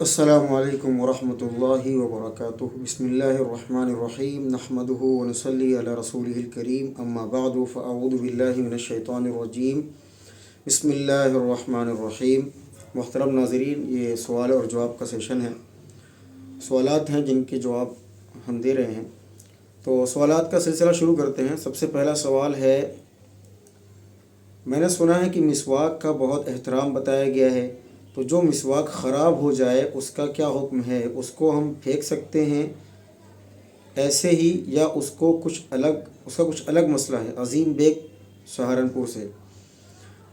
السلام علیکم ورحمۃ اللہ وبرکاتہ۔ بسم اللہ الرحمن الرحیم، نحمدہ ونصلی علی رسولہ الکریم، اما بعد فاعوذ باللہ من الشیطان الرجیم، بسم اللہ الرحمن الرحیم۔ محترم ناظرین، یہ سوال اور جواب کا سیشن ہے، سوالات ہیں جن کے جواب ہم دے رہے ہیں۔ تو سوالات کا سلسلہ شروع کرتے ہیں۔ سب سے پہلا سوال ہے، میں نے سنا ہے کہ مسواک کا بہت احترام بتایا گیا ہے، تو جو مسواک خراب ہو جائے اس کا کیا حکم ہے؟ اس کو ہم پھینک سکتے ہیں ایسے ہی، یا اس کا کچھ الگ مسئلہ ہے؟ عظیم بیگ سہارنپور سے۔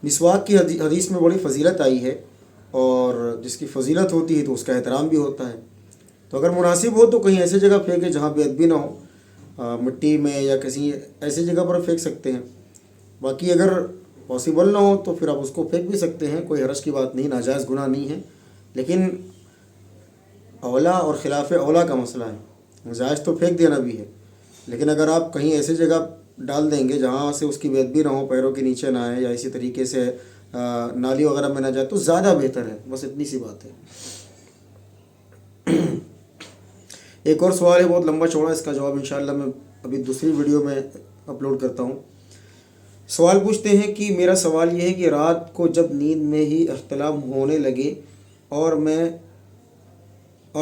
مسواک کی حدیث میں بڑی فضیلت آئی ہے، اور جس کی فضیلت ہوتی ہے تو اس کا احترام بھی ہوتا ہے۔ تو اگر مناسب ہو تو کہیں ایسی جگہ پھینکیں جہاں بے ادبی نہ ہو، مٹی میں یا کسی ایسی جگہ پر پھینک سکتے ہیں۔ باقی اگر پاسبل نہ ہو تو پھر آپ اس کو پھینک بھی سکتے ہیں، کوئی حرج کی بات نہیں، ناجائز گناہ نہیں ہے، لیکن اولا اور خلاف اولا کا مسئلہ ہے۔ جائز تو پھینک دینا بھی ہے، لیکن اگر آپ کہیں ایسی جگہ ڈال دیں گے جہاں سے اس کی بے ادبی نہ ہو، پیروں کے نیچے نہ آئے، یا اسی طریقے سے نالی وغیرہ میں نہ جائے، تو زیادہ بہتر ہے۔ بس اتنی سی بات ہے۔ ایک اور سوال ہے، بہت لمبا چوڑا، اس کا جواب انشاءاللہ میں ابھی دوسری ویڈیو میں اپلوڈ کرتا ہوں۔ سوال پوچھتے ہیں کہ میرا سوال یہ ہے کہ رات کو جب نیند میں ہی احتلام ہونے لگے اور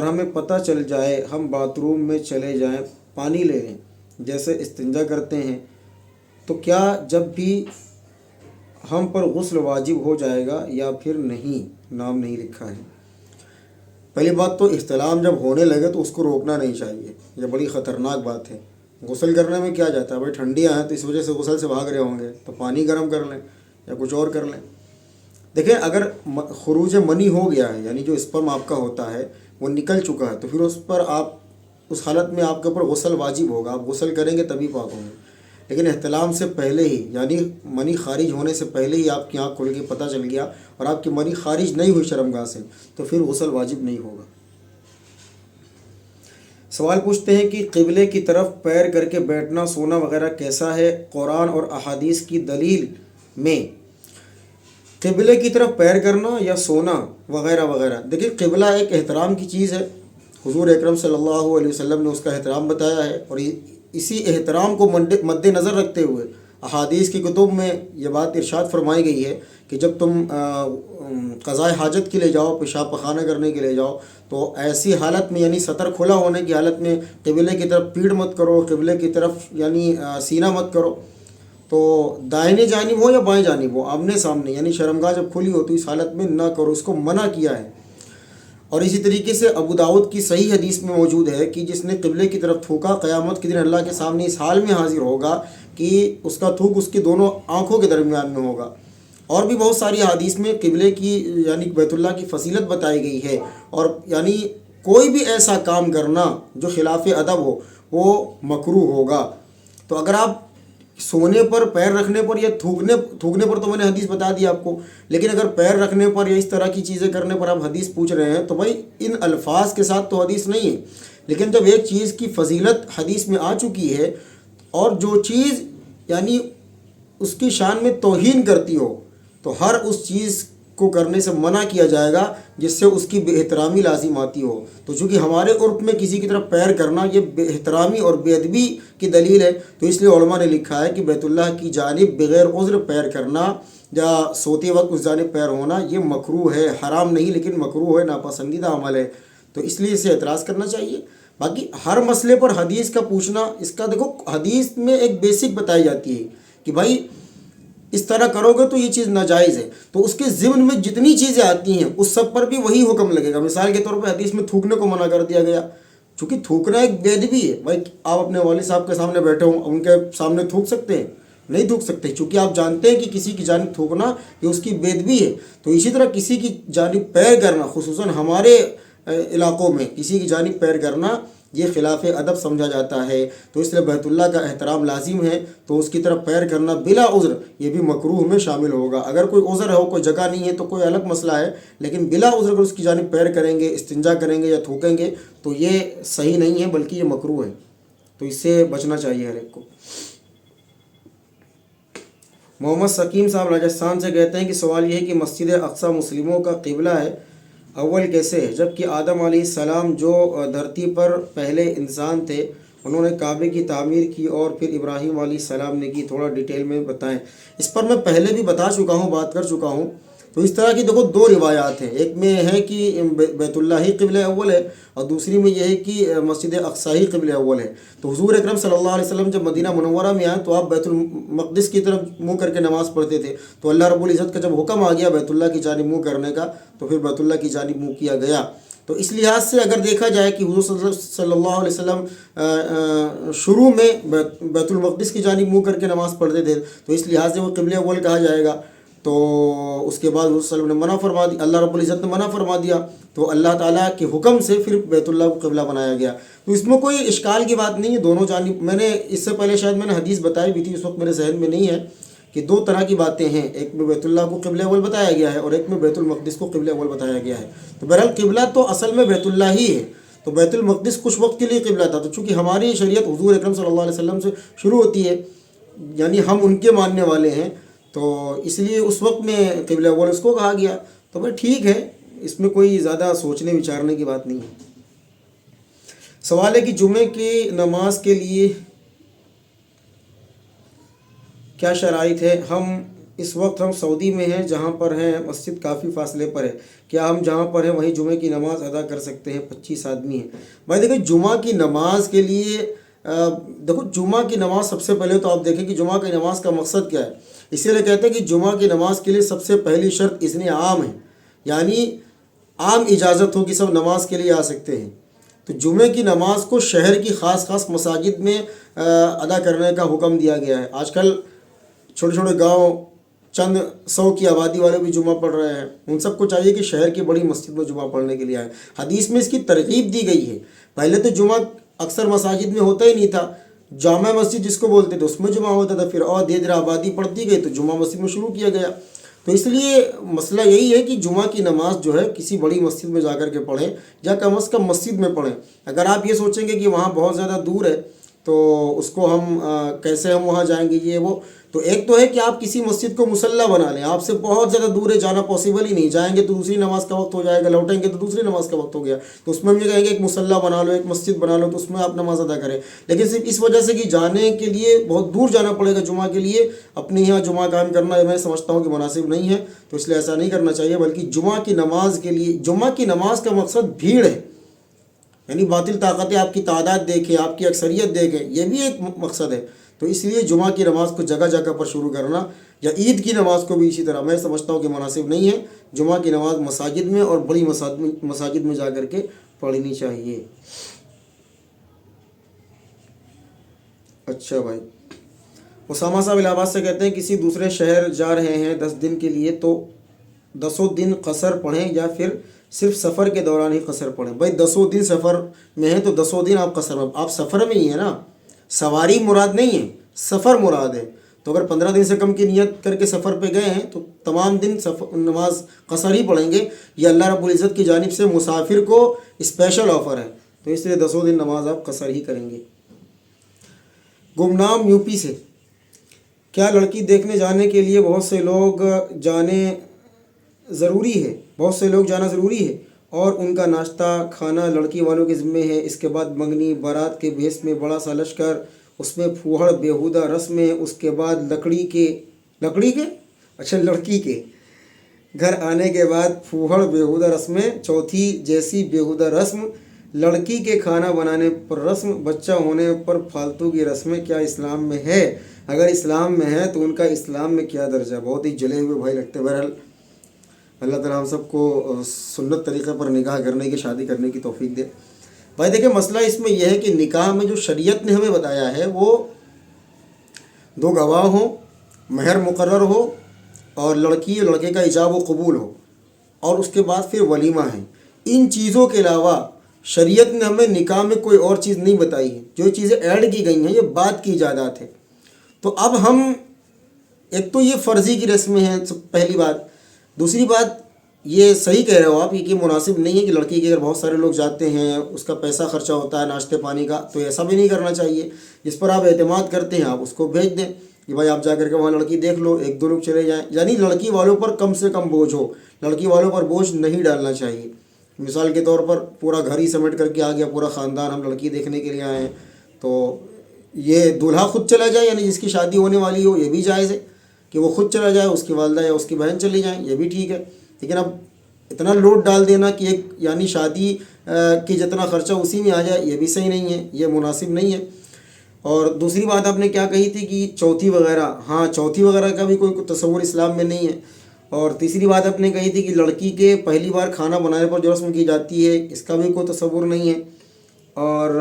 ہمیں پتہ چل جائے، ہم باتھ روم میں چلے جائیں، پانی لے لیں، جیسے استنجا کرتے ہیں، تو کیا جب بھی ہم پر غسل واجب ہو جائے گا یا پھر نہیں؟ نام نہیں لکھا ہے۔ پہلی بات تو احتلام جب ہونے لگے تو اس کو روکنا نہیں چاہیے، یہ بڑی خطرناک بات ہے۔ غسل کرنے میں کیا جاتا ہے؟ بھائی ٹھنڈیاں ہیں تو اس وجہ سے غسل سے بھاگ رہے ہوں گے، تو پانی گرم کر لیں یا کچھ اور کر لیں۔ دیکھیں، اگر خروج منی ہو گیا ہے، یعنی جو اسپرم آپ کا ہوتا ہے وہ نکل چکا ہے، تو پھر اس حالت میں آپ کے اوپر غسل واجب ہوگا، آپ غسل کریں گے تبھی پاک ہوں گے۔ لیکن احتلام سے پہلے ہی، یعنی منی خارج ہونے سے پہلے ہی آپ کی آنکھ کھل کے پتہ چل گیا اور آپ کی منی خارج نہیں ہوئی شرمگاہ سے، تو پھر غسل واجب نہیں ہوگا۔ سوال پوچھتے ہیں کہ قبلے کی طرف پیر کر کے بیٹھنا، سونا وغیرہ کیسا ہے قرآن اور احادیث کی دلیل میں؟ قبلے کی طرف پیر کرنا یا سونا وغیرہ وغیرہ، دیکھیں قبلہ ایک احترام کی چیز ہے، حضور اکرم صلی اللہ علیہ وسلم نے اس کا احترام بتایا ہے، اور اسی احترام کو مد نظر رکھتے ہوئے احادیث کی کتب میں یہ بات ارشاد فرمائی گئی ہے کہ جب تم قضاء حاجت کے لیے جاؤ، پیشاب پخانہ کرنے کے لیے جاؤ، تو ایسی حالت میں، یعنی سطر کھلا ہونے کی حالت میں قبلے کی طرف پیڑ مت کرو، قبلے کی طرف یعنی سینہ مت کرو، تو دائیں جانب ہو یا بائیں جانب ہو، آمنے سامنے، یعنی شرمگاہ جب کھلی ہو تو اس حالت میں نہ کرو، اس کو منع کیا ہے۔ اور اسی طریقے سے ابو داؤد کی صحیح حدیث میں موجود ہے کہ جس نے قبلے کی طرف تھوکا، قیامت کے دن اللہ کے سامنے اس حال میں حاضر ہوگا کہ اس کا تھوک اس کی دونوں آنکھوں کے درمیان میں ہوگا۔ اور بھی بہت ساری حدیث میں قبلے کی یعنی بیت اللہ کی فضیلت بتائی گئی ہے، اور یعنی کوئی بھی ایسا کام کرنا جو خلاف ادب ہو وہ مکروہ ہوگا۔ تو اگر آپ سونے پر، پیر رکھنے پر یا تھوکنے پر تو میں نے حدیث بتا دی آپ کو، لیکن اگر پیر رکھنے پر یا اس طرح کی چیزیں کرنے پر آپ حدیث پوچھ رہے ہیں، تو بھائی ان الفاظ کے ساتھ تو حدیث نہیں ہے، لیکن جب ایک چیز کی فضیلت حدیث میں آ چکی ہے اور جو چیز یعنی اس کی شان میں توہین کرتی ہو، تو ہر اس چیز کو کرنے سے منع کیا جائے گا جس سے اس کی بے احترامی لازم آتی ہو۔ تو چونکہ ہمارے عرف میں کسی کی طرف پیر کرنا یہ بے احترامی اور بے ادبی کی دلیل ہے، تو اس لیے علماء نے لکھا ہے کہ بیت اللہ کی جانب بغیر عذر پیر کرنا یا سوتے وقت اس جانب پیر ہونا یہ مکروہ ہے، حرام نہیں لیکن مکروہ ہے، ناپسندیدہ عمل ہے، تو اس لیے اسے اعتراض کرنا چاہیے۔ باقی ہر مسئلے پر حدیث کا پوچھنا، اس کا دیکھو حدیث میں ایک بیسک بتائی جاتی ہے کہ بھائی اس طرح کرو گے تو یہ چیز ناجائز ہے، تو اس کے ضمن میں جتنی چیزیں آتی ہیں اس سب پر بھی وہی حکم لگے گا۔ مثال کے طور پہ حدیث میں تھوکنے کو منع کر دیا گیا، چونکہ تھوکنا ایک بے ادبی ہے۔ بھائی آپ اپنے والد صاحب کے سامنے بیٹھے ہوں، ان کے سامنے تھوک سکتے ہیں؟ نہیں تھوک سکتے، چونکہ آپ جانتے ہیں کہ کسی کی جانب تھوکنا یہ اس کی بے ادبی ہے۔ تو اسی طرح کسی کی جانب پیر کرنا، خصوصاً ہمارے علاقوں میں کسی کی جانب پیر کرنا یہ خلاف ادب سمجھا جاتا ہے، تو اس لیے بیت اللہ کا احترام لازم ہے، تو اس کی طرف پیر کرنا بلا عذر یہ بھی مکروہ میں شامل ہوگا۔ اگر کوئی عذر ہو، کوئی جگہ نہیں ہے تو کوئی الگ مسئلہ ہے، لیکن بلا عذر اگر اس کی جانب پیر کریں گے، استنجا کریں گے یا تھوکیں گے تو یہ صحیح نہیں ہے، بلکہ یہ مکروہ ہے، تو اس سے بچنا چاہیے ہر ایک کو۔ محمد سکیم صاحب راجستھان سے کہتے ہیں کہ سوال یہ ہے کہ مسجد اقصی مسلموں کا قبلہ ہے، اول کیسے ہے، جب کہ آدم علیہ السلام جو دھرتی پر پہلے انسان تھے، انہوں نے کعبے کی تعمیر کی اور پھر ابراہیم علیہ السلام نے کی، تھوڑا ڈیٹیل میں بتائیں۔ اس پر میں پہلے بھی بتا چکا ہوں، بات کر چکا ہوں۔ تو اس طرح کی دیکھو دو روایات ہیں، ایک میں ہے کہ بیت اللہ ہی قبلہ اول ہے، اور دوسری میں یہ ہے کہ مسجد اقصی ہی قبلہ اول ہے۔ تو حضور اکرم صلی اللہ علیہ وسلم جب مدینہ منورہ میں آئے تو آپ بیت المقدس کی طرف منہ کر کے نماز پڑھتے تھے، تو اللہ رب العزت کا جب حکم آ گیا بیت اللہ کی جانب منہ کرنے کا، تو پھر بیت اللہ کی جانب منہ کیا گیا۔ تو اس لحاظ سے اگر دیکھا جائے کہ حضور صلی اللہ علیہ وسلم شروع میں بیت المقدس کی جانب منہ کر کے نماز پڑھتے تھے، تو اس لحاظ سے وہ قبلہ اول کہا جائے گا۔ تو اس کے بعد حضور صلی اللہ علیہ وسلم نے منع فرما دیا، اللہ رب العزت نے منع فرما دیا، تو اللہ تعالیٰ کے حکم سے پھر بیت اللہ کو قبلہ بنایا گیا۔ تو اس میں کوئی اشکال کی بات نہیں ہے، دونوں جانب میں نے اس سے پہلے شاید میں نے حدیث بتائی بھی تھی، اس وقت میرے ذہن میں نہیں ہے، کہ دو طرح کی باتیں ہیں، ایک میں بیت اللہ کو قبلہ اول بتایا گیا ہے اور ایک میں بیت المقدس کو قبلہ اول بتایا گیا ہے۔ تو بہرحال قبلہ تو اصل میں بیت اللہ ہی ہے، تو بیت المقدس کچھ وقت کے لیے قبلہ تھا، تو چونکہ ہماری شریعت حضور اکرم صلی اللہ علیہ وسلم سے شروع ہوتی ہے، یعنی ہم ان کے ماننے والے ہیں، تو اس لیے اس وقت میں قبلہ اول اس کو کہا گیا۔ تو بھائی ٹھیک ہے، اس میں کوئی زیادہ سوچنے وچارنے کی بات نہیں ہے۔ سوال ہے کہ جمعے کی نماز کے لیے کیا شرائط ہے؟ اس وقت ہم سعودی میں ہیں، جہاں پر ہیں مسجد کافی فاصلے پر ہے، کیا ہم جہاں پر ہیں وہیں جمعے کی نماز ادا کر سکتے ہیں؟ 25 آدمی ہیں۔ بھائی دیکھو جمعہ کی نماز کے لیے دیکھو جمعہ کی نماز سب سے پہلے تو آپ دیکھیں کہ جمعہ کی نماز کا مقصد کیا ہے۔ اسی لیے کہتے ہیں کہ جمعہ کی نماز کے لیے سب سے پہلی شرط اذن عام ہے، یعنی عام اجازت ہو کہ سب نماز کے لیے آ سکتے ہیں۔ تو جمعے کی نماز کو شہر کی خاص مساجد میں ادا کرنے کا حکم دیا گیا ہے۔ آج کل چھوٹے چھوٹے گاؤں چند 100 کی آبادی والے بھی جمعہ پڑھ رہے ہیں، ان سب کو چاہیے کہ شہر کی بڑی مسجد میں جمعہ پڑھنے کے لیے آئیں۔ حدیث میں اس کی ترغیب دی گئی ہے۔ پہلے تو جمعہ اکثر مساجد میں ہوتا ہی نہیں تھا، جامع مسجد جس کو بولتے تھے اس میں جمعہ ہوتا تھا، پھر اور دھیرے دھیرے آبادی پڑھتی گئی تو جمعہ مسجد میں شروع کیا گیا۔ تو اس لیے مسئلہ یہی ہے کہ جمعہ کی نماز جو ہے کسی بڑی مسجد میں جا کر کے پڑھیں، یا کم از کم مسجد میں پڑھیں۔ اگر آپ یہ سوچیں گے کہ وہاں بہت زیادہ دور ہے تو اس کو ہم کیسے ہم وہاں جائیں گے، یہ وہ، تو ایک تو ہے کہ آپ کسی مسجد کو مصلی بنا لیں، آپ سے بہت زیادہ دور ہے، جانا پاسبل ہی نہیں، جائیں گے تو دوسری نماز کا وقت ہو جائے گا، لوٹیں گے تو دوسری نماز کا وقت ہو گیا، تو اس میں ہم یہ کہیں گے ایک مصلی بنا لو، ایک مسجد بنا لو، تو اس میں آپ نماز ادا کریں۔ لیکن صرف اس وجہ سے کہ جانے کے لیے بہت دور جانا پڑے گا جمعہ کے لیے، اپنے یہاں جمعہ قائم کرنا میں سمجھتا ہوں کہ مناسب نہیں ہے، تو اس لیے ایسا نہیں کرنا چاہیے، بلکہ جمعہ کی نماز کے لیے، جمعہ کی نماز کا مقصد بھیڑ ہے، یعنی باطل طاقتیں آپ کی تعداد دیکھیں، آپ کی اکثریت دیکھیں، یہ بھی ایک مقصد ہے۔ تو اس لیے جمعہ کی نماز کو جگہ جگہ پر شروع کرنا، یا عید کی نماز کو بھی اسی طرح میں سمجھتا ہوں کہ مناسب نہیں ہے۔ جمعہ کی نماز مساجد میں اور بڑی مساجد میں جا کر کے پڑھنی چاہیے۔ اچھا بھائی، اسامہ صاحب الہ آباد سے کہتے ہیں کسی دوسرے شہر جا رہے ہیں 10 دن کے لیے، تو 10 دن قصر پڑھیں یا پھر صرف سفر کے دوران ہی قصر پڑھیں؟ بھائی 10 دن سفر میں ہیں تو 10 دن آپ قصر میں، آپ سفر میں ہی ہیں نا، سواری مراد نہیں ہے، سفر مراد ہے۔ تو اگر 15 دن سے کم کی نیت کر کے سفر پہ گئے ہیں تو تمام دن نماز قصر ہی پڑھیں گے، یہ اللہ رب العزت کی جانب سے مسافر کو اسپیشل آفر ہے، تو اس لیے 10 دن نماز آپ قصر ہی کریں گے۔ گمنام یو پی سے، کیا لڑکی دیکھنے جانے کے لیے بہت سے لوگ جانا ضروری ہے اور ان کا ناشتہ کھانا لڑکی والوں کے ذمے ہے، اس کے بعد منگنی بارات کے بھیس میں بڑا سا لشکر، اس میں پھوہڑ بیہودہ رسمیں، اس کے بعد لڑکی کے گھر آنے کے بعد پھوہڑ بیہودہ رسمیں، چوتھی جیسی بیہودہ رسم، لڑکی کے کھانا بنانے پر رسم، بچہ ہونے پر فالتو کی رسمیں کیا اسلام میں ہے؟ اگر اسلام میں ہے تو ان کا اسلام میں کیا درجہ؟ بہت ہی جلے ہوئے بھائی لگتے ہیں۔ بہرحال اللہ تعالیٰ ہم سب کو سنت طریقے پر نکاح کرنے کی، شادی کرنے کی توفیق دے۔ بھائی دیکھیں مسئلہ اس میں یہ ہے کہ نکاح میں جو شریعت نے ہمیں بتایا ہے وہ 2 گواہ ہوں، مہر مقرر ہو، اور لڑکی اور لڑکے کا ایجاب و قبول ہو، اور اس کے بعد پھر ولیمہ ہے۔ ان چیزوں کے علاوہ شریعت نے ہمیں نکاح میں کوئی اور چیز نہیں بتائی ہے۔ جو چیزیں ایڈ کی گئی ہیں یہ بعد کی ایجادات ہیں۔ تو اب ہم ایک تو یہ فرضی کی رسمیں ہیں، پہلی بات۔ دوسری بات یہ صحیح کہہ رہے ہو آپ، یہ مناسب نہیں ہے کہ لڑکی کے اگر بہت سارے لوگ جاتے ہیں، اس کا پیسہ خرچہ ہوتا ہے ناشتے پانی کا، تو ایسا بھی نہیں کرنا چاہیے۔ جس پر آپ اعتماد کرتے ہیں آپ اس کو بھیج دیں کہ بھائی آپ جا کر کے وہاں لڑکی دیکھ لو، 1-2 لوگ چلے جائیں، یعنی لڑکی والوں پر کم سے کم بوجھ ہو، لڑکی والوں پر بوجھ نہیں ڈالنا چاہیے۔ مثال کے طور پر پورا گھر ہی سمیٹ کر کے آ گیا، پورا خاندان ہم لڑکی دیکھنے کے لیے آئے ہیں، تو یہ دولہا خود چلا جائے، یعنی جس کی شادی ہونے والی ہو، یہ بھی جائز ہے کہ وہ خود چلا جائے، اس کی والدہ یا اس کی بہن چلی جائیں، یہ بھی ٹھیک ہے۔ لیکن اب اتنا لوڈ ڈال دینا کہ ایک یعنی شادی کی جتنا خرچہ اسی میں آ جائے، یہ بھی صحیح نہیں ہے، یہ مناسب نہیں ہے۔ اور دوسری بات آپ نے کیا کہی تھی کہ چوتھی وغیرہ، ہاں چوتھی وغیرہ کا بھی کوئی تصور اسلام میں نہیں ہے۔ اور تیسری بات آپ نے کہی تھی کہ لڑکی کے پہلی بار کھانا بنانے پر جو رسم کی جاتی ہے، اس کا بھی کوئی تصور نہیں ہے۔ اور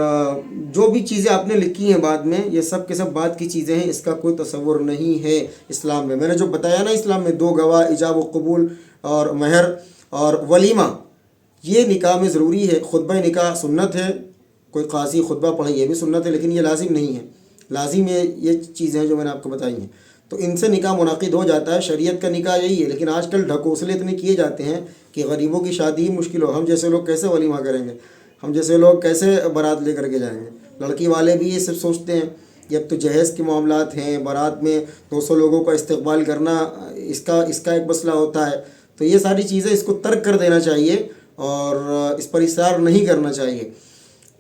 جو بھی چیزیں آپ نے لکھی ہیں بعد میں، یہ سب کے سب بعد کی چیزیں ہیں، اس کا کوئی تصور نہیں ہے اسلام میں۔ میں نے جو بتایا نا، اسلام میں 2 گواہ، ایجاب و قبول اور مہر اور ولیمہ، یہ نکاح میں ضروری ہے۔ خطبہ نکاح سنت ہے، کوئی قاضی خطبہ پڑھے یہ بھی سنت ہے، لیکن یہ لازم نہیں ہے۔ لازم یہ چیزیں ہیں جو میں نے آپ کو بتائی ہیں، تو ان سے نکاح منعقد ہو جاتا ہے۔ شریعت کا نکاح یہی ہے، لیکن آج کل ڈھکوسلے اتنے کیے جاتے ہیں کہ غریبوں کی شادی ہی مشکل ہو۔ ہم جیسے لوگ کیسے ولیمہ کریں گے؟ ہم جیسے لوگ کیسے بارات لے کر کے جائیں گے؟ لڑکی والے بھی یہ سب سوچتے ہیں کہ اب تو جہیز کے معاملات ہیں، بارات میں 200 لوگوں کا استقبال کرنا، اس کا ایک مسئلہ ہوتا ہے۔ تو یہ ساری چیزیں اس کو ترک کر دینا چاہیے اور اس پر اصرار نہیں کرنا چاہیے۔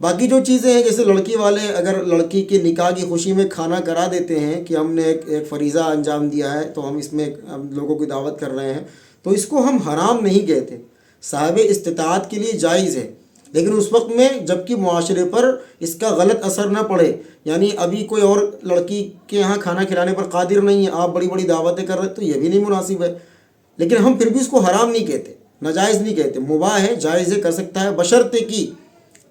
باقی جو چیزیں ہیں، جیسے لڑکی والے اگر لڑکی کے نکاح کی خوشی میں کھانا کرا دیتے ہیں کہ ہم نے ایک فریضہ انجام دیا ہے، تو ہم اس میں ہم لوگوں کی دعوت کر رہے ہیں، تو اس کو ہم حرام نہیں کہتے، صاحب استطاعت کے لیے جائز ہے، لیکن اس وقت میں جب کہ معاشرے پر اس کا غلط اثر نہ پڑے۔ یعنی ابھی کوئی اور لڑکی کے یہاں کھانا کھلانے پر قادر نہیں ہے، آپ بڑی بڑی دعوتیں کر رہے، تو یہ بھی نہیں مناسب ہے۔ لیکن ہم پھر بھی اس کو حرام نہیں کہتے، ناجائز نہیں کہتے، مباح ہے، جائز ہے، کر سکتا ہے، بشرطے کہ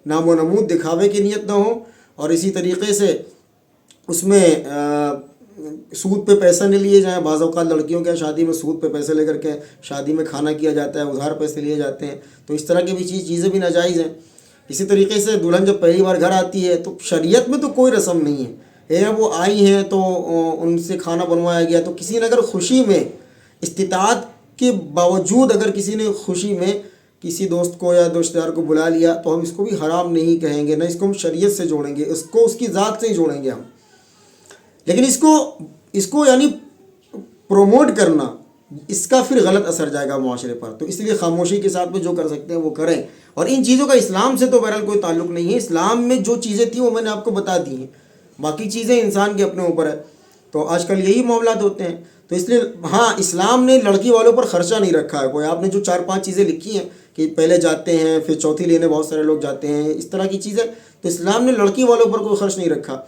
نام و نمود دکھاوے کی نیت نہ ہو، اور اسی طریقے سے اس میں سود پہ پیسہ نہیں لیے جائیں۔ بعض اوقات لڑکیوں کے شادی میں سود پہ پیسے لے کر کے شادی میں کھانا کیا جاتا ہے، ادھار پیسے لیے جاتے ہیں، تو اس طرح کی بھی چیزیں بھی ناجائز ہیں۔ اسی طریقے سے دلہن جب پہلی بار گھر آتی ہے، تو شریعت میں تو کوئی رسم نہیں ہے، وہ آئی ہیں تو ان سے کھانا بنوایا گیا، تو کسی نے اگر خوشی میں استطاعت کے باوجود اگر کسی نے خوشی میں کسی دوست کو یا دوست یار کو بلا لیا، تو ہم اس کو بھی حرام نہیں کہیں گے، نہ اس کو ہم شریعت سے جوڑیں گے، اس کو اس کی ذات سے ہی جوڑیں گے ہم۔ لیکن اس کو یعنی پروموٹ کرنا، اس کا پھر غلط اثر جائے گا معاشرے پر، تو اس لیے خاموشی کے ساتھ میں جو کر سکتے ہیں وہ کریں۔ اور ان چیزوں کا اسلام سے تو بہرحال کوئی تعلق نہیں ہے، اسلام میں جو چیزیں تھیں وہ میں نے آپ کو بتا دی ہیں، باقی چیزیں انسان کے اپنے اوپر ہے۔ تو آج کل یہی معاملات ہوتے ہیں، تو اس لیے ہاں اسلام نے لڑکی والوں پر خرچہ نہیں رکھا ہے کوئی۔ آپ نے جو 4-5 چیزیں لکھی ہیں کہ پہلے جاتے ہیں، پھر چوتھی لینے بہت سارے لوگ جاتے ہیں، اس طرح کی چیزیں، تو اسلام نے لڑکی والوں پر کوئی خرچ نہیں رکھا۔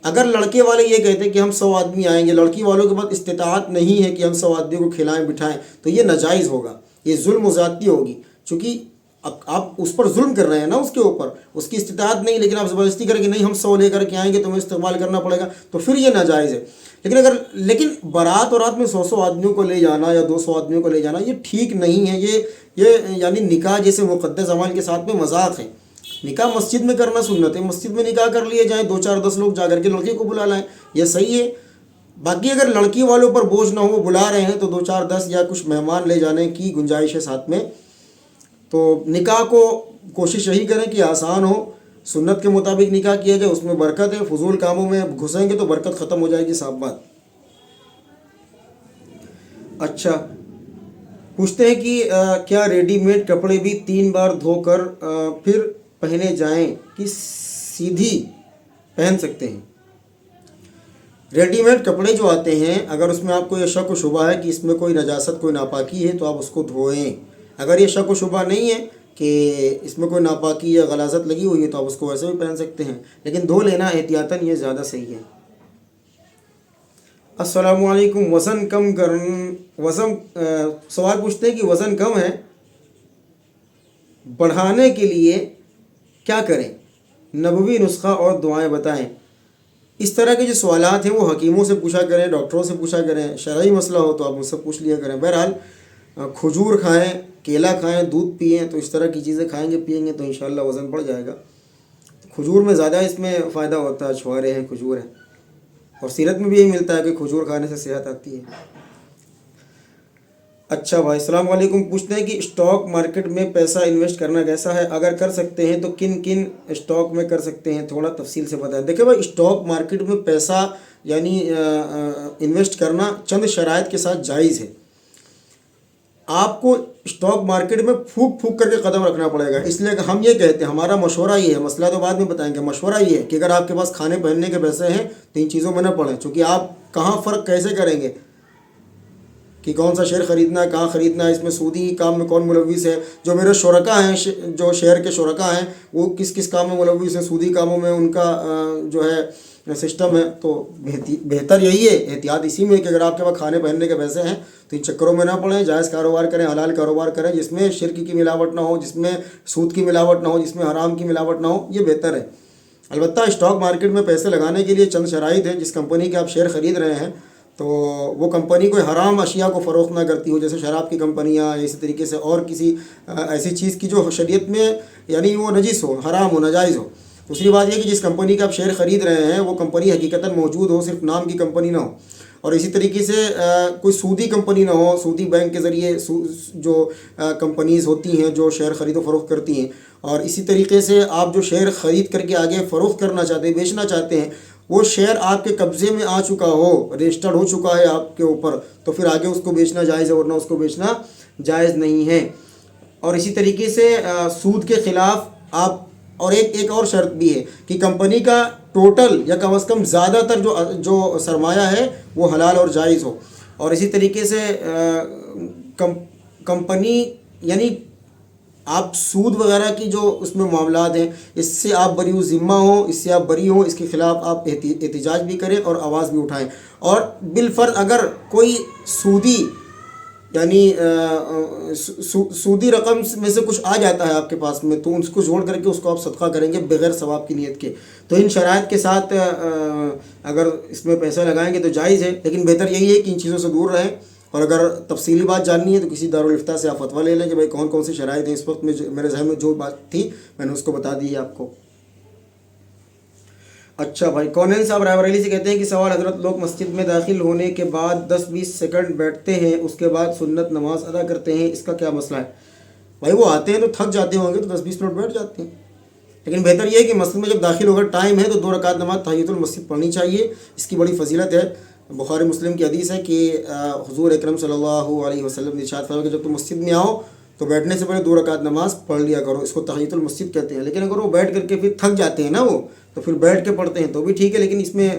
اگر لڑکے والے یہ کہتے ہیں کہ ہم 100 آدمی آئیں گے، لڑکی والوں کے پاس استطاعت نہیں ہے کہ ہم 100 آدمی کو کھلائیں بٹھائیں، تو یہ ناجائز ہوگا، یہ ظلم و زیادتی ہوگی، چونکہ اب آپ اس پر ظلم کر رہے ہیں نا، اس کے اوپر اس کی استطاعت نہیں، لیکن آپ زبردستی کریں کہ نہیں ہم 100 لے کر کے آئیں گے، تمہیں استقبال کرنا پڑے گا، تو پھر یہ ناجائز ہے۔ لیکن بارات اور رات میں 100 آدمیوں کو لے جانا یا 200 آدمیوں کو لے جانا، یہ ٹھیک نہیں ہے۔ یہ یعنی نکاح جیسے مقدس اعمال کے ساتھ میں مذاق ہے۔ نکاح مسجد میں کرنا سنت ہے، مسجد میں نکاح کر لیے جائیں، 2-4-10 لوگ جا کر کے لڑکی کو بلا لائیں، یہ صحیح ہے۔ باقی اگر لڑکی والوں پر بوجھ نہ ہو، وہ بلا رہے ہیں، تو 2-4-10 یا کچھ مہمان لے جانے کی گنجائش ہے ساتھ میں۔ تو نکاح کو کوشش یہی کریں کہ آسان ہو، سنت کے مطابق نکاح کیا جائے، اس میں برکت ہے۔ فضول کاموں میں گھسیں گے تو برکت ختم ہو جائے گی، صاف بات۔ اچھا، پوچھتے ہیں کہ کیا ریڈی میڈ کپڑے بھی 3 بار دھو کر پھر پہنے جائیں کہ سیدھی پہن سکتے ہیں؟ ریڈی میڈ کپڑے جو آتے ہیں، اگر اس میں آپ کو یہ شک و شبہ ہے کہ اس میں کوئی نجاست کوئی ناپاکی ہے، تو آپ اس کو دھوئیں۔ اگر یہ شک و شبہ نہیں ہے کہ اس میں کوئی ناپاکی یا غلاظت لگی ہوئی ہے، تو آپ اس کو ویسے بھی پہن سکتے ہیں، لیکن دھو لینا احتیاطاً یہ زیادہ صحیح ہے۔ السلام علیکم، سوال پوچھتے ہیں کہ وزن کم ہے، بڑھانے کے لیے کیا کریں؟ نبوی نسخہ اور دعائیں بتائیں۔ اس طرح کے جو سوالات ہیں وہ حکیموں سے پوچھا کریں، ڈاکٹروں سے پوچھا کریں، شرعی مسئلہ ہو تو آپ مجھ سے پوچھ لیا کریں۔ بہرحال کھجور کھائیں، کیلا کھائیں، دودھ پئیں، تو اس طرح کی چیزیں کھائیں گے پئیں گے تو انشاءاللہ وزن بڑھ جائے گا۔ کھجور میں زیادہ اس میں فائدہ ہوتا ہے، چھوارے ہیں، کھجور ہیں، اور سیرت میں بھی یہی ملتا ہے کہ کھجور کھانے سے صحت آتی ہے۔ اچھا بھائی، السلام علیکم، پوچھتے ہیں کہ اسٹاک مارکیٹ میں پیسہ انویسٹ کرنا کیسا ہے؟ اگر کر سکتے ہیں تو کن کن اسٹاک میں کر سکتے ہیں؟ تھوڑا تفصیل سے بتائیں۔ دیکھیں بھائی، اسٹاک مارکیٹ میں پیسہ یعنی انویسٹ کرنا چند شرائط کے ساتھ جائز ہے۔ آپ کو اسٹاک مارکیٹ میں پھونک پھونک کر کے قدم رکھنا پڑے گا. اس لیے کہ ہم یہ کہتے ہیں, ہمارا مشورہ یہ ہے, مسئلہ تو بعد میں بتائیں گے, مشورہ یہ ہے کہ اگر آپ کے پاس کھانے پہننے کے پیسے ہیں تو ان چیزوں میں نہ پڑیں, چونکہ آپ کہاں فرق کیسے کریں گے کہ کون سا شیئر خریدنا ہے, کہاں خریدنا ہے, اس میں سودی کام میں کون ملوث ہے. جو میرے شرکا ہیں, جو شیئر کے شرکا ہیں, وہ کس کس کام میں ملوث ہیں, سودی کاموں میں ان کا جو ہے سسٹم ہے. تو بہتر یہی ہے, احتیاط اسی میں کہ اگر آپ کے پاس کھانے پہننے کے پیسے ہیں تو ان چکروں میں نہ پڑیں, جائز کاروبار کریں, حلال کاروبار کریں, جس میں شرک کی ملاوٹ نہ ہو, جس میں سود کی ملاوٹ نہ ہو, جس میں حرام کی ملاوٹ نہ ہو, یہ بہتر ہے. البتہ اسٹاک مارکیٹ میں پیسے لگانے کے لیے چند شرائط ہیں. جس کمپنی کے آپ شیئر خرید رہے ہیں تو وہ کمپنی کوئی حرام اشیاء کو فروخت نہ کرتی ہو, جیسے شراب کی کمپنیاں, اسی طریقے سے اور کسی ایسی چیز کی جو شریعت میں یعنی وہ نجس ہو, حرام ہو, ناجائز ہو. دوسری بات یہ کہ جس کمپنی کا آپ شیئر خرید رہے ہیں وہ کمپنی حقیقتاً موجود ہو, صرف نام کی کمپنی نہ ہو. اور اسی طریقے سے کوئی سودی کمپنی نہ ہو, سودی بینک کے ذریعے جو کمپنیز ہوتی ہیں جو شیئر خرید و فروخت کرتی ہیں. اور اسی طریقے سے آپ جو شیئر خرید کر کے آگے فروخت کرنا چاہتے ہیں, بیچنا چاہتے ہیں, وہ شیئر آپ کے قبضے میں آ چکا ہو, رجسٹرڈ ہو چکا ہے آپ کے اوپر, تو پھر آگے اس کو بیچنا جائز ہے, ورنہ اس کو بیچنا جائز نہیں ہے. اور اسی طریقے سے سود کے خلاف آپ, اور ایک اور شرط بھی ہے کہ کمپنی کا ٹوٹل یا کم از کم زیادہ تر جو سرمایہ ہے وہ حلال اور جائز ہو. اور اسی طریقے سے کمپنی یعنی آپ سود وغیرہ کی جو اس میں معاملات ہیں, اس سے آپ بری و ذمہ ہوں, اس سے آپ بری ہوں, اس کے خلاف آپ احتجاج بھی کریں اور آواز بھی اٹھائیں. اور بالفرض اگر کوئی سودی یعنی سودی رقم میں سے کچھ آ جاتا ہے آپ کے پاس میں, تو اس کو جوڑ کر کے اس کو آپ صدقہ کریں گے بغیر ثواب کی نیت کے. تو ان شرائط کے ساتھ اگر اس میں پیسہ لگائیں گے تو جائز ہے, لیکن بہتر یہی ہے کہ ان چیزوں سے دور رہیں. اور اگر تفصیلی بات جاننی ہے تو کسی دارالفتاء سے آپ فتویٰ لے لیں کہ بھائی کون کون سی شرائط ہیں. اس وقت میں میرے ذہن میں جو بات تھی میں نے اس کو بتا دی ہے آپ کو. اچھا بھائی, کونین صاحب رائے بریلی سے کہتے ہیں کہ سوال حضرت, لوگ مسجد میں داخل ہونے کے بعد 10-20 سیکنڈ بیٹھتے ہیں, اس کے بعد سنت نماز ادا کرتے ہیں, اس کا کیا مسئلہ ہے؟ بھائی وہ آتے ہیں تو تھک جاتے ہوں گے تو 10-20 منٹ بیٹھ جاتے ہیں, لیکن بہتر یہ ہے کہ مسجد میں جب داخل ہوگا ٹائم ہے تو 2 رکعت نماز تحیۃ المسجد پڑھنی چاہیے. اس کی بڑی فضیلت ہے. بخاری مسلم کی حدیث ہے کہ حضور اکرم صلی اللہ علیہ وسلم نے ارشاد فرمایا کہ جب تم مسجد میں آؤ تو بیٹھنے سے پہلے 2 رکعت نماز پڑھ لیا کرو. اس کو تحیۃ المسجد کہتے ہیں. لیکن اگر وہ بیٹھ کر کے پھر تھک جاتے ہیں نا وہ, تو پھر بیٹھ کے پڑھتے ہیں تو بھی ٹھیک ہے, لیکن اس میں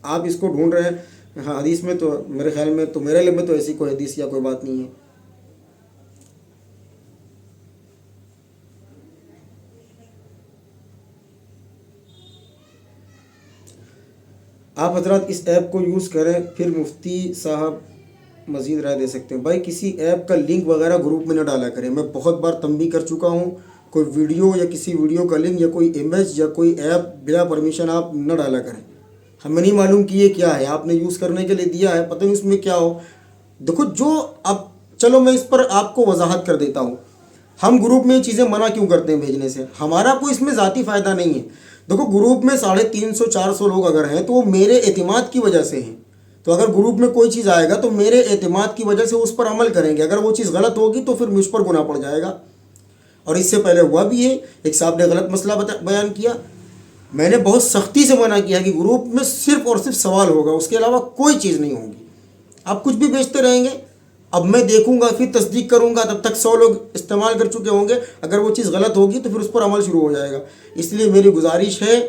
آپ اس کو ڈھونڈ رہے ہیں حدیث میں, تو میرے خیال میں تو میرے علم میں تو ایسی کوئی حدیث یا کوئی بات نہیں ہے. آپ حضرات اس ایپ کو یوز کریں, پھر مفتی صاحب مزید رائے دے سکتے ہیں. بھائی کسی ایپ کا لنک وغیرہ گروپ میں نہ ڈالا کریں. میں بہت بار تنبیہ کر چکا ہوں, کوئی ویڈیو یا کسی ویڈیو کا لنک یا کوئی امیج یا کوئی ایپ بلا پرمیشن آپ نہ ڈالا کریں. ہمیں نہیں معلوم کہ یہ کیا ہے, آپ نے یوز کرنے کے لیے دیا ہے, پتہ نہیں اس میں کیا ہو. دیکھو جو اب چلو میں اس پر آپ کو وضاحت کر دیتا ہوں. ہم گروپ میں یہ چیزیں منع کیوں کرتے ہیں بھیجنے سے؟ ہمارا کوئی اس میں ذاتی فائدہ نہیں ہے. دیکھو گروپ میں 350-400 لوگ اگر ہیں تو وہ میرے اعتماد کی وجہ سے ہیں. تو اگر گروپ میں کوئی چیز آئے گا تو میرے اعتماد کی وجہ سے اس پر عمل کریں گے. اگر وہ چیز غلط ہوگی تو پھر مجھ پر گناہ پڑ جائے گا. اور اس سے پہلے ہوا بھی ہے, ایک صاحب نے غلط مسئلہ بیان کیا, میں نے بہت سختی سے منع کیا کہ گروپ میں صرف اور صرف سوال ہوگا, اس کے علاوہ کوئی چیز نہیں ہوگی. آپ کچھ بھی بیچتے رہیں گے, اب میں دیکھوں گا پھر تصدیق کروں گا, تب تک 100 لوگ استعمال کر چکے ہوں گے. اگر وہ چیز غلط ہوگی تو پھر اس پر عمل شروع ہو جائے گا. اس لیے میری گزارش ہے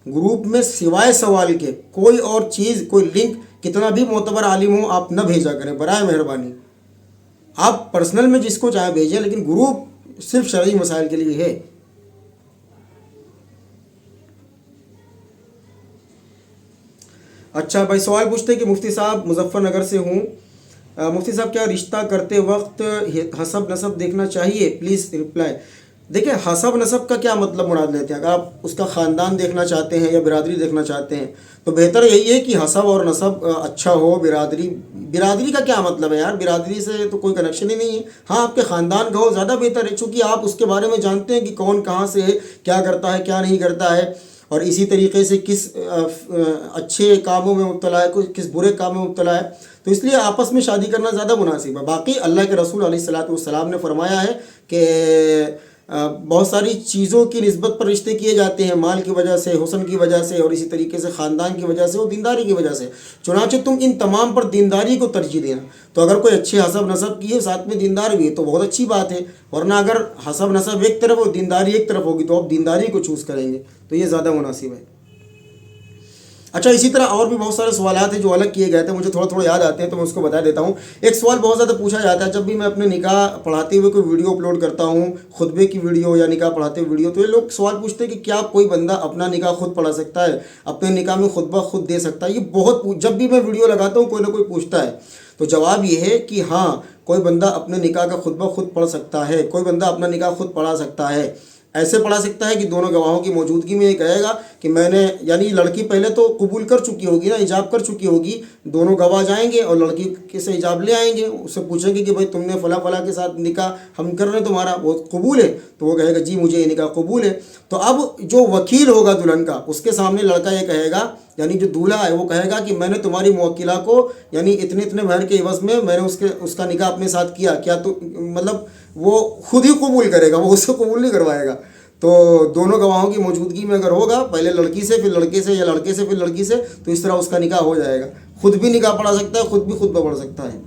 گروپ میں سوائے سوال کے کوئی اور چیز, کوئی لنک کتنا بھی معتبر عالم ہو آپ نہ بھیجا کریں برائے مہربانی. آپ پرسنل میں جس کو چاہے بھیجیں, لیکن گروپ صرف شرعی مسائل کے لیے ہے. اچھا بھائی, سوال پوچھتے ہیں کہ مفتی صاحب مظفر نگر سے ہوں, مفتی صاحب کیا رشتہ کرتے وقت حسب نسب دیکھنا چاہیے؟ Please reply. دیکھیں حسب نسب کا کیا مطلب مراد لیتے ہیں؟ اگر آپ اس کا خاندان دیکھنا چاہتے ہیں یا برادری دیکھنا چاہتے ہیں تو بہتر یہی ہے کہ حسب اور نسب اچھا ہو. برادری کا کیا مطلب ہے یار؟ برادری سے تو کوئی کنیکشن ہی نہیں ہے. ہاں آپ کے خاندان کا ہو زیادہ بہتر ہے, چونکہ آپ اس کے بارے میں جانتے ہیں کہ کون کہاں سے ہے, کیا کرتا ہے, کیا نہیں کرتا ہے, اور اسی طریقے سے کس اچھے کاموں میں مبتلا ہے, کس برے کام میں مبتلا ہے. تو اس لیے آپس میں شادی کرنا زیادہ مناسب ہے. باقی اللہ کے رسول علیہ الصلوۃ والسلام نے فرمایا ہے کہ بہت ساری چیزوں کی نسبت پر رشتے کیے جاتے ہیں، مال کی وجہ سے، حسن کی وجہ سے، اور اسی طریقے سے خاندان کی وجہ سے اور دینداری کی وجہ سے۔ چنانچہ تم ان تمام پر دینداری کو ترجیح دینا۔ تو اگر کوئی اچھے حسب نسب کی ہے ساتھ میں دیندار بھی ہے تو بہت اچھی بات ہے، ورنہ اگر حسب نسب ایک طرف اور دینداری ایک طرف ہوگی تو آپ دینداری کو چوز کریں گے، تو یہ زیادہ مناسب ہے۔ اچھا، اسی طرح اور بھی بہت سارے سوالات ہیں جو الگ کیے گئے تھے، مجھے تھوڑا تھوڑا یاد آتے ہیں تو میں اس کو بتا دیتا ہوں۔ ایک سوال بہت زیادہ پوچھا جاتا ہے جب بھی میں اپنے نکاح پڑھاتے ہوئے کوئی ویڈیو اپلوڈ کرتا ہوں، خطبے کی ویڈیو یا نکاح پڑھاتے ہوئے ویڈیو، تو یہ لوگ سوال پوچھتے ہیں کہ کیا کوئی بندہ اپنا نکاح خود پڑھا سکتا ہے، اپنے نکاح میں خطبہ خود دے سکتا ہے؟ یہ بہت جب بھی میں ویڈیو لگاتا ہوں کوئی نہ کوئی پوچھتا ہے، تو جواب یہ ہے کہ ہاں، کوئی بندہ اپنے نکاح کا خطبہ خود پڑھ سکتا ہے، کوئی بندہ اپنا نکاح خود پڑھا سکتا ہے۔ ایسے پڑھا سکتا ہے کہ دونوں گواہوں کی موجودگی میں یہ کہے گا کہ میں نے، یعنی لڑکی پہلے تو قبول کر چکی ہوگی نا، ایجاب کر چکی ہوگی، دونوں گواہ جائیں گے اور لڑکی سے ایجاب لے آئیں گے، اس سے پوچھیں گے کہ بھائی تم نے فلاں فلاں کے ساتھ نکاح ہم کر رہے ہیں، تمہارا وہ قبول ہے؟ تو وہ کہے گا جی مجھے یہ نکاح قبول ہے۔ تو اب جو وکیل ہوگا دلہن کا، اس کے سامنے لڑکا یہ کہے گا، یعنی جو دولہا ہے وہ کہے گا کہ میں نے تمہاری موکلہ کو، یعنی اتنے اتنے مہر کے عوض میں نے اس کا نکاح اپنے ساتھ کیا، کیا تو مطلب وہ خود ہی قبول کرے گا، وہ اس سے قبول نہیں کروائے گا۔ تو دونوں گواہوں کی موجودگی میں اگر ہوگا، پہلے لڑکی سے پھر لڑکے سے، یا لڑکے سے پھر لڑکی سے، تو اس طرح اس کا نکاح ہو جائے گا۔ خود بھی نکاح پڑھا سکتا ہے، خود بھی خطبہ پڑھ سکتا ہے۔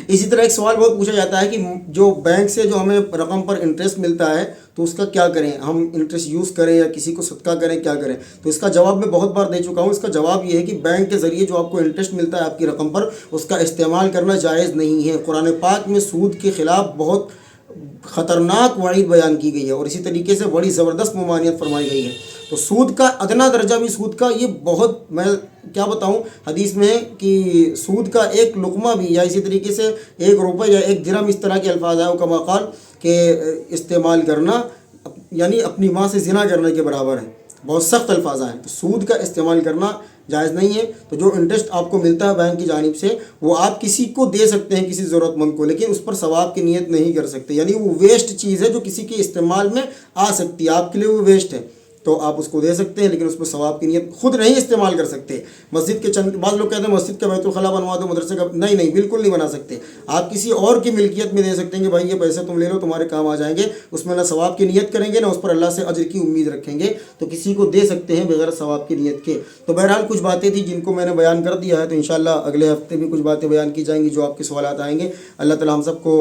اسی طرح ایک سوال بہت پوچھا جاتا ہے کہ جو بینک سے جو ہمیں رقم پر انٹرسٹ ملتا ہے تو اس کا کیا کریں، ہم انٹرسٹ یوز کریں یا کسی کو صدقہ کریں، کیا کریں؟ تو اس کا جواب میں بہت بار دے چکا ہوں۔ اس کا جواب یہ ہے کہ بینک کے ذریعے جو آپ کو انٹرسٹ ملتا ہے آپ کی رقم پر، اس کا استعمال کرنا جائز نہیں ہے۔ قرآن پاک میں سود کے خلاف بہت خطرناک وعید بیان کی گئی ہے، اور اسی طریقے سے بڑی زبردست ممانعت فرمائی گئی ہے۔ تو سود کا ادنا درجہ بھی، سود کا یہ بہت، میں کیا بتاؤں، حدیث میں ہے کہ سود کا ایک لقمہ بھی، یا اسی طریقے سے 1 روپے یا 1 درہم، اس طرح کے الفاظ آئے کما قال کہ استعمال کرنا یعنی اپنی ماں سے زنا کرنے کے برابر ہے۔ بہت سخت الفاظ آئے ہیں، تو سود کا استعمال کرنا جائز نہیں ہے۔ تو جو انٹرسٹ آپ کو ملتا ہے بینک کی جانب سے، وہ آپ کسی کو دے سکتے ہیں، کسی ضرورت مند کو، لیکن اس پر ثواب کی نیت نہیں کر سکتے، یعنی وہ ویسٹ چیز ہے جو کسی کے استعمال میں آ سکتی ہے، آپ کے لیے وہ ویسٹ ہے، تو آپ اس کو دے سکتے ہیں، لیکن اس پر ثواب کی نیت خود نہیں استعمال کر سکتے۔ مسجد کے بعض لوگ کہتے ہیں مسجد کا بیت الخلا بنوا دو، مدرسے کا، نہیں، بالکل نہیں بنا سکتے۔ آپ کسی اور کی ملکیت میں دے سکتے ہیں کہ بھائی یہ پیسے تم لے لو، تمہارے کام آ جائیں گے، اس میں نہ ثواب کی نیت کریں گے، نہ اس پر اللہ سے اجر کی امید رکھیں گے، تو کسی کو دے سکتے ہیں بغیر ثواب کی نیت کے۔ تو بہرحال کچھ باتیں تھیں جن کو میں نے بیان کر دیا ہے، تو انشاءاللہ اگلے ہفتے بھی کچھ باتیں بیان کی جائیں گی جو آپ کے سوالات آئیں گے۔ اللہ تعالی ہم سب کو